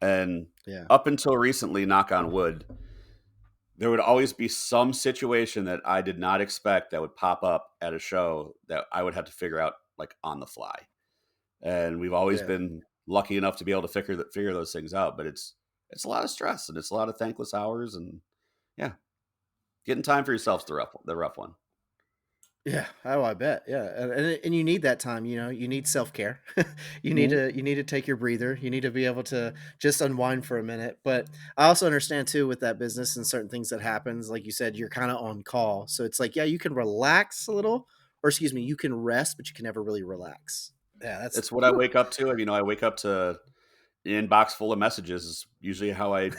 And yeah. up until recently, knock on wood, there would always be some situation that I did not expect that would pop up at a show that I would have to figure out like on the fly. And we've always Yeah. been lucky enough to be able to figure those things out. But it's a lot of stress and it's a lot of thankless hours, and yeah, getting time for yourself's the rough one. Yeah. Oh, I bet. Yeah. And you need that time, you need self-care. Mhm. You need to take your breather. You need to be able to just unwind for a minute. But I also understand too with that business and certain things that happens, like you said, you're kind of on call. So it's like, yeah, you can relax a little, or excuse me, you can rest, but you can never really relax. Yeah, that's It's what I whew. wake up to. I wake up to an inbox full of messages is usually how I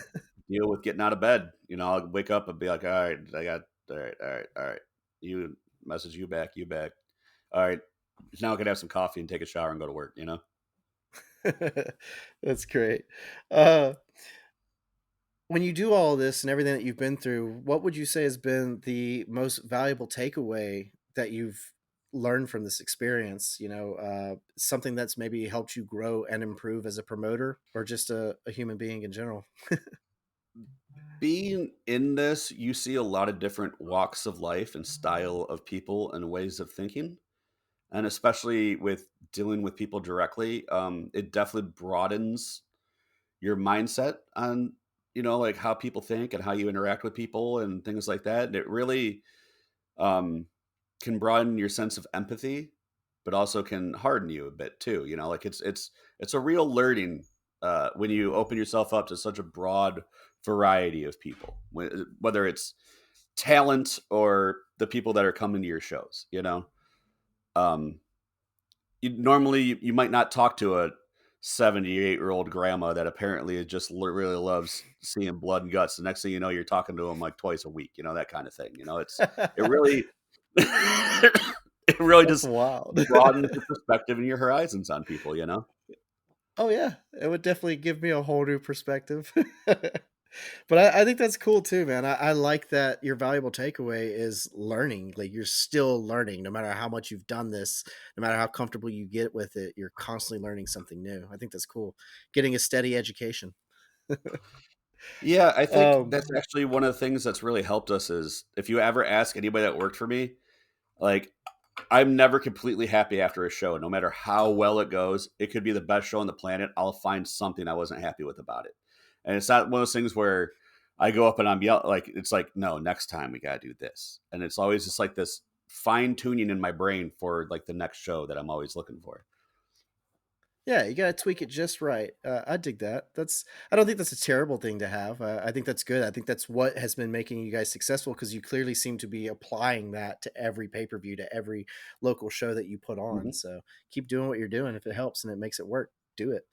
deal with getting out of bed. I'll wake up and be like, all right, all right, all right, all right. You message you back, you back. All right. Now I can have some coffee and take a shower and go to work. That's great. Uh when you do all this and everything that you've been through, what would you say has been the most valuable takeaway that you've learned from this experience? Something that's maybe helped you grow and improve as a promoter or just a human being in general. Being in this, you see a lot of different walks of life and style of people and ways of thinking. And especially with dealing with people directly, it definitely broadens your mindset on like how people think and how you interact with people and things like that. And it really um can broaden your sense of empathy, but also can harden you a bit too. Like it's a real learning when you open yourself up to such a broad variety of people, whether it's talent or the people that are coming to your shows. um you might not talk to a 78-year-old grandma that apparently just really loves seeing blood and guts. The next thing you know, you're talking to them like twice a week, that kind of thing. It really, it really That's just wild. broadens your perspective and your horizons on people. Oh yeah, it would definitely give me a whole new perspective. But I think that's cool too, man. I like that your valuable takeaway is learning. Like you're still learning, no matter how much you've done this, no matter how comfortable you get with it, you're constantly learning something new. I think that's cool. Getting a steady education. Yeah, I think Um, that's actually one of the things that's really helped us is if you ever ask anybody that worked for me, like I'm never completely happy after a show, no matter how well it goes. It could be the best show on the planet. I'll find something I wasn't happy with about it. And it's not one of those things where I go up and I'm yelling, like, it's like, no, next time we got to do this. And it's always just like this fine tuning in my brain for like the next show that I'm always looking for. yeah, you gotta tweak it just right. I dig that. I don't think that's a terrible thing to have. I think that's good. I think that's what has been making you guys successful because you clearly seem to be applying that to every pay per view, to every local show that you put on. Hmm. So keep doing what you're doing. If it helps and it makes it work, do it.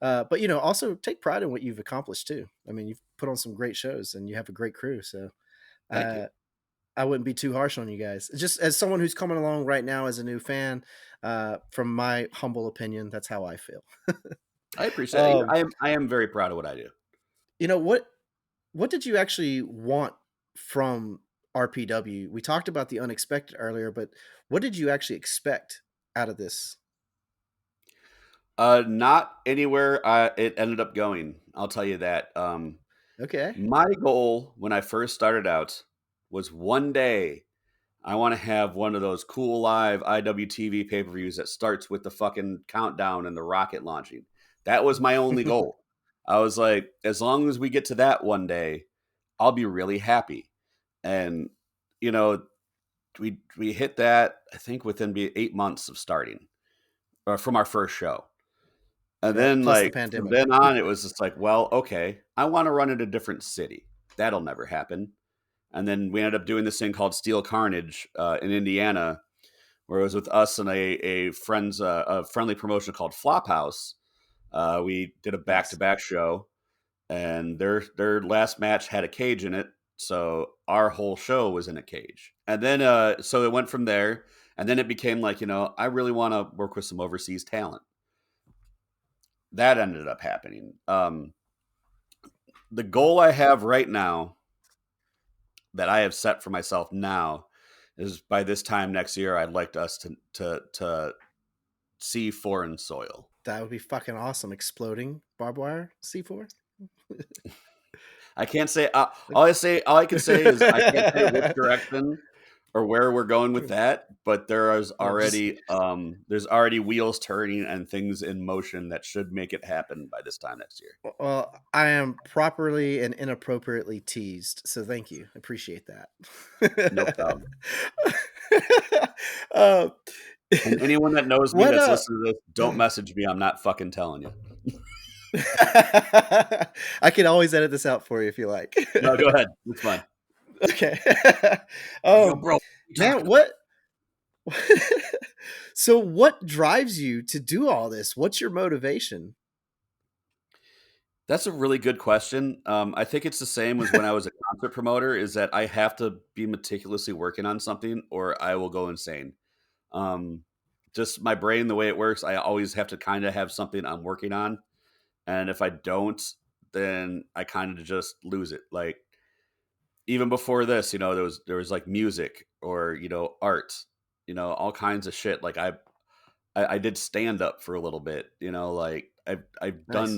But also take pride in what you've accomplished too. I mean, you've put on some great shows and you have a great crew. So Thank you. uh, I wouldn't be too harsh on you guys. Just as someone who's coming along right now as a new fan, from my humble opinion, that's how I feel. I appreciate it. Um, I am very proud of what I do. what did you actually want from RPW? We talked about the unexpected earlier, but what did you actually expect out of this? Not anywhere it ended up going. I'll tell you that. Okay. My goal when I first started out was one day I want to have one of those cool live IWTV pay per views that starts with the fucking countdown and the rocket launching. That was my only goal. I was like, as long as we get to that one day, I'll be really happy. And, you know, we hit that, I think, within 8 months of starting from our first show. And Yep. then, Plus the like, from pandemic. then on, it was just like, well, okay, I want to run in a different city. That'll never happen. And then we ended up doing this thing called Steel Carnage in Indiana, where it was with us and a friend's a friendly promotion called Flophouse. We did a back to Nice. back show, and their last match had a cage in it, so our whole show was in a cage. And then so it went from there, and then it became like, I really want to work with some overseas talent. That ended up happening. The goal I have right now that I have set for myself now is by this time next year, I'd like us to see foreign soil. That would be fucking awesome. Exploding barbed wire C4. I can't say all I can say is I can't say which direction or where we're going with that, but there's Just already wheels turning and things in motion that should make it happen by this time next year. well, I am properly and inappropriately teased, so thank you. Appreciate No that. problem. uh, And anyone that knows me what that's listening to this, don't message me. I'm not fucking telling you. I can always edit this out for you if you like. No, go ahead. It's fine. Okay. Yo, bro, Man, what? So, what drives you to do all this? What's your motivation? That's a really good question. I think it's the same as when I was a concert promoter, is that I have to be meticulously working on something or I will go insane. Um, just my brain, the way it works, I always have to kind of have something I'm working on. And if I don't, then I kind of just lose it. Like even before this, there was like music or, art, all kinds of shit. Like I did stand up for a little bit, like Nice.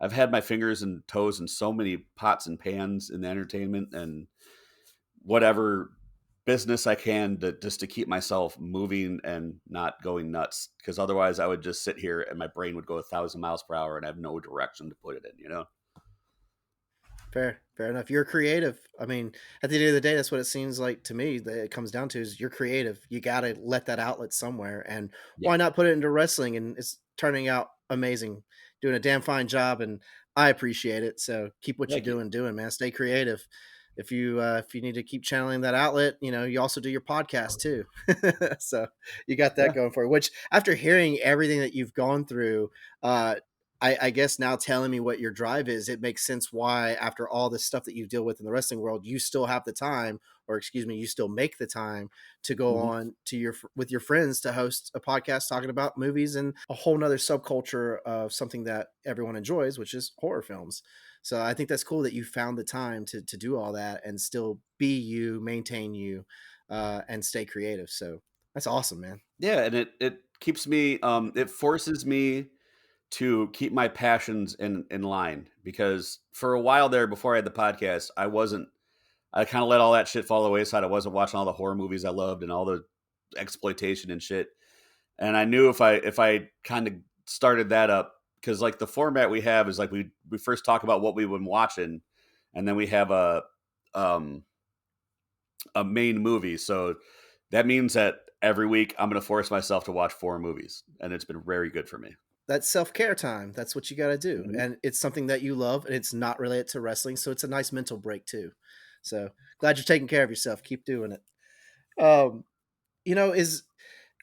I've had my fingers and toes in so many pots and pans in the entertainment and whatever business I can just to keep myself moving and not going nuts. Because otherwise I would just sit here and my brain would go 1,000 miles per hour and I have no direction to put it in. Fair enough. You're creative. I mean, at the end of the day, that's what it seems like to me that it comes down to is you're creative. You got to let that outlet somewhere. And Yeah. why not put it into wrestling? And it's turning out amazing, doing a damn fine job. And I appreciate it. So keep what Thank you. you're doing, man. Stay creative. If you need to keep channeling that outlet, you also do your podcast too. So you got that Yeah. going for you. Which after hearing everything that you've gone through, I guess now telling me what your drive is, it makes sense why after all this stuff that you deal with in the wrestling world, you still have the time, or excuse me, you still make the time to go Mhm. on to with your friends to host a podcast talking about movies and a whole nother subculture of something that everyone enjoys, which is horror films. So I think that's cool that you found the time to do all that and still be you, maintain you, and stay creative. So that's awesome, man. Yeah, and it keeps me it forces me to keep my passions in line because for a while there before I had the podcast, I kind of let all that shit fall away wayside. I wasn't watching all the horror movies I loved and all the exploitation and shit. And I knew if I kind of started that up, because like the format we have is like we first talk about what we've been watching, and then we have um a main movie. So that means that every week I'm going to force myself to watch 4 movies, and it's been very good for me. That's self-care time. That's what you got to do. Mhm. And it's something that you love and it's not related to wrestling. So it's a nice mental break too. So glad you're taking care of yourself. Keep doing it. Um, is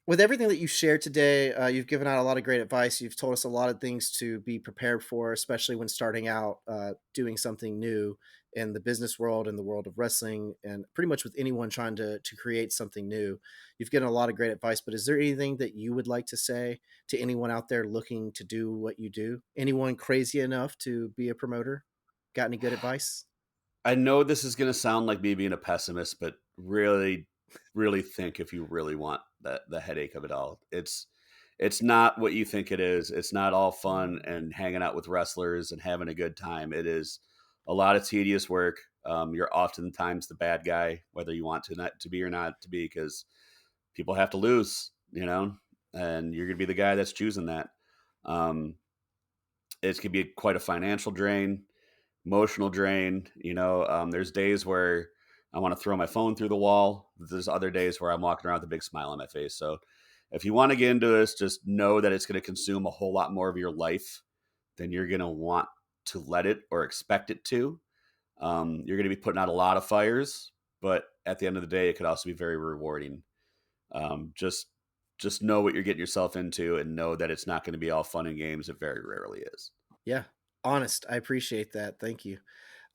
with everything that you shared today, you've given out a lot of great advice. You've told us a lot of things to be prepared for, especially when starting out doing something new in the business world, in the world of wrestling, and pretty much with anyone trying to create something new. You've given a lot of great advice, but is there anything that you would like to say to anyone out there looking to do what you do? Anyone crazy enough to be a promoter? Got any good advice? I know this is going to sound like me being a pessimist, but really, really think if you really want the headache of it all, it's not what you think it is. It's not all fun and hanging out with wrestlers and having a good time. It is a lot of tedious work. You're oftentimes the bad guy, whether you want to not to be or not to be, because people have to lose, and you're going to be the guy that's choosing that. Um, it can be quite a financial drain, emotional drain. There's days where I want to throw my phone through the wall. There's other days where I'm walking around with a big smile on my face. So if you want to get into this, just know that it's going to consume a whole lot more of your life than you're going to want to let it or expect it to. You're going to be putting out a lot of fires, but at the end of the day, it could also be very rewarding. Just know what you're getting yourself into, and know that it's not going to be all fun and games. It very rarely is. Yeah. Honest. I appreciate that. Thank you.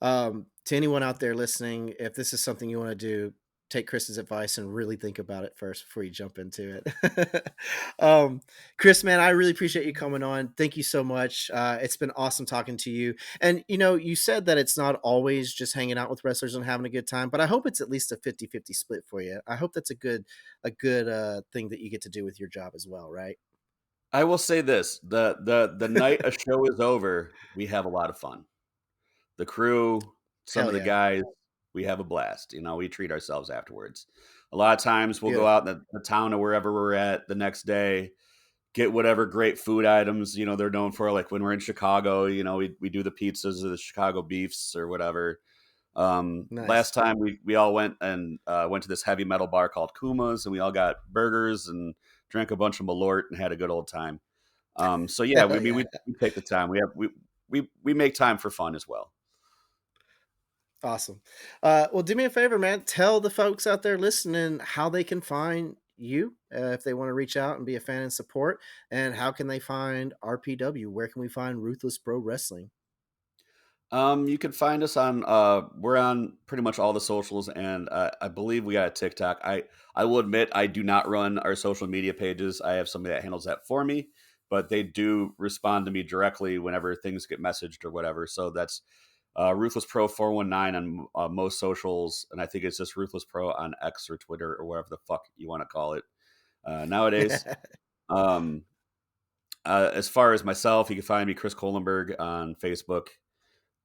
To anyone out there listening, if this is something you want to do, take Chris's advice and really think about it first before you jump into it. um, Chris, man, I really appreciate you coming on. Thank you so much. It's been awesome talking to you. And, you said that it's not always just hanging out with wrestlers and having a good time, but I hope it's at least a 50-50 split for you. I hope that's a good thing that you get to do with your job as well. Right. I will say this: the night a show is over, we have a lot of fun. The crew, some Hell of the yeah. guys, we have a blast. We treat ourselves afterwards. A lot of times we'll go Beautiful. out in the town or wherever we're at the next day, get whatever great food items, they're known for. Like when we're in Chicago, we do the pizzas or the Chicago beefs or whatever. Last Nice. time we all went to this heavy metal bar called Kuma's, and we all got burgers and drank a bunch of Malort and had a good old time. So yeah, Hell we yeah. we take the time. We make time for fun as well. Awesome. Well, do me a favor, man. Tell the folks out there listening how they can find you if they want to reach out and be a fan and support. And how can they find RPW? Where can we find Ruthless Pro Wrestling? You can find us on we're on pretty much all the socials, and I believe we got a TikTok. I will admit I do not run our social media pages. I have somebody that handles that for me, but they do respond to me directly whenever things get messaged or whatever. So that's Ruthless Pro 419 on most socials, and I think it's just Ruthless Pro on X or Twitter or whatever the fuck you want to call it nowadays. Um, as far as myself, you can find me Chris Kohlenberg on Facebook.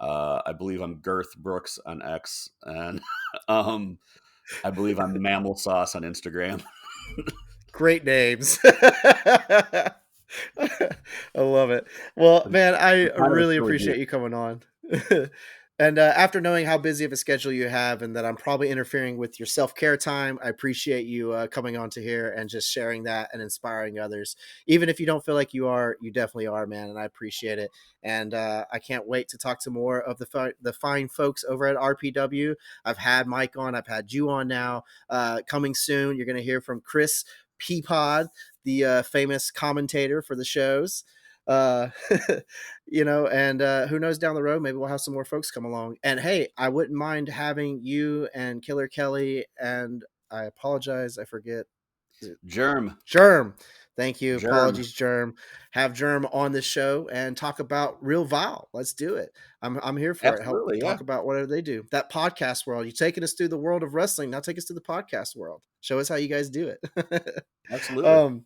I believe I'm Girth Brooks on X, and um, I believe I'm Mammal Sauce on Instagram. Great names. I love it. Well, man, I I'm kind of a really silly dude. appreciate you coming on. And after knowing how busy of a schedule you have and that I'm probably interfering with your self care time, I appreciate you coming on to here and just sharing that and inspiring others. Even if you don't feel like you are, you definitely are, man. And I appreciate it. And I can't wait to talk to more of the fine folks over at RPW. I've had Mike on, I've had you on now. Coming soon, you're going to hear from Chris Peapod, the famous commentator for the shows. Uh, and who knows down the road, maybe we'll have some more folks come along. And hey, I wouldn't mind having you and Killer Kelly and I apologize, I forget. Is it Germ, Germ? Thank you. Germ, Apologies, Germ. Have Germ on this show and talk about Real Vile. Let's do it. I'm here for it. Help absolutely, yeah, talk about whatever they do. That podcast world. You're taking us through the world of wrestling. Now take us to the podcast world. Show us how you guys do it. absolutely. um,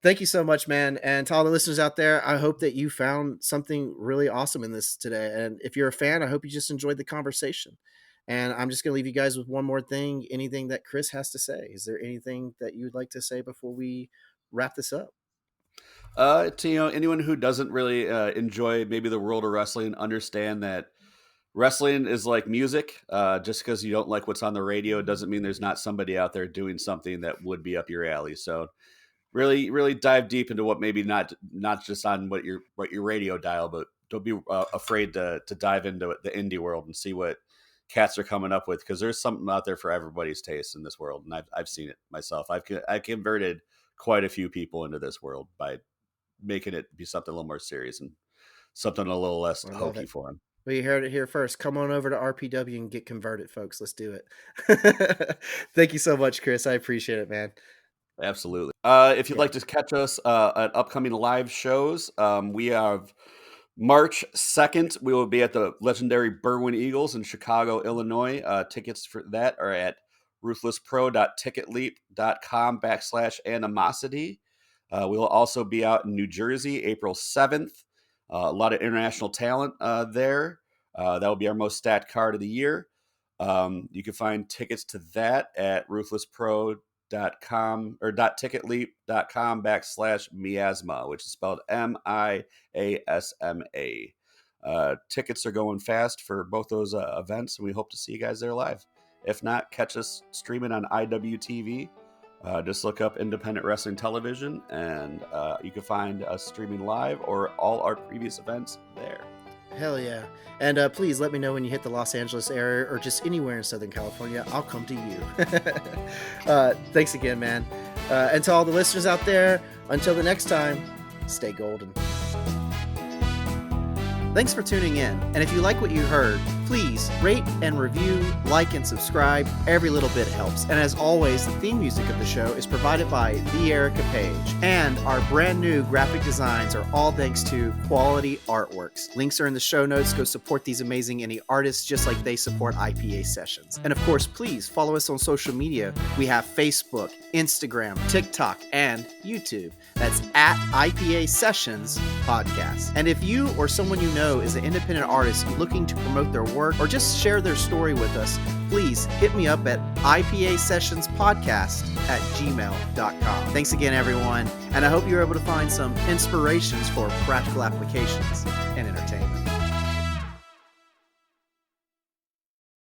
Thank you so much, man. And to all the listeners out there, I hope that you found something really awesome in this today. And if you're a fan, I hope you just enjoyed the conversation. And I'm just going to leave you guys with one more thing. Anything that Chris has to say? Is there anything that you'd like to say before we wrap this up? To anyone who doesn't really enjoy maybe the world of wrestling, understand that wrestling is like music. Just because you don't like what's on the radio doesn't mean there's not somebody out there doing something that would be up your alley. So really dive deep into what maybe not just on what your radio dial, but don't be afraid to dive into the indie world and see what cats are coming up with, because there's something out there for everybody's taste in this world, and I've seen it myself. I've converted quite a few people into this world by making it be something a little more serious and something a little less I love hokey it. for them. Well, you heard it here first. Come on over to RPW and get converted, folks. Let's do it. Thank you so much, Chris. I appreciate it, man. Absolutely. If you'd Yeah. like to catch us at upcoming live shows, we have March 2nd. We will be at the legendary Berwyn Eagles in Chicago, Illinois. Tickets for that are at ruthlesspro.ticketleap.com/animosity. We will also be out in New Jersey, April 7th. A lot of international talent there. That will be our most stacked card of the year. You can find tickets to that at ruthlesspro.ticketleap.com. ticketleap.com or .ticketleap.com/miasma, which is spelled MIASMA. Tickets are going fast for both those events, and we hope to see you guys there live. If not, catch us streaming on IWTV. Just look up Independent Wrestling Television, and you can find us streaming live or all our previous events there. Hell yeah. And please let me know when you hit the Los Angeles area or just anywhere in Southern California. I'll come to you. Thanks again, man. And to all the listeners out there, until the next time, stay golden. Thanks for tuning in. And if you like what you heard, please rate and review, like and subscribe. Every little bit helps. And as always, the theme music of the show is provided by the Ericka page. And our brand new graphic designs are all thanks to Quality Artworks. Links are in the show notes. Go support these amazing indie artists just like they support IPA sessions. And of course, please follow us on social media. We have Facebook, Instagram, TikTok, and YouTube. That's at IPA Sessions Podcast. And if you or someone you know is an independent artist looking to promote their work or just share their story with us, please hit me up at ipasessionspodcast@gmail.com. Thanks again, everyone, and I hope you're able to find some inspirations for practical applications and entertainment.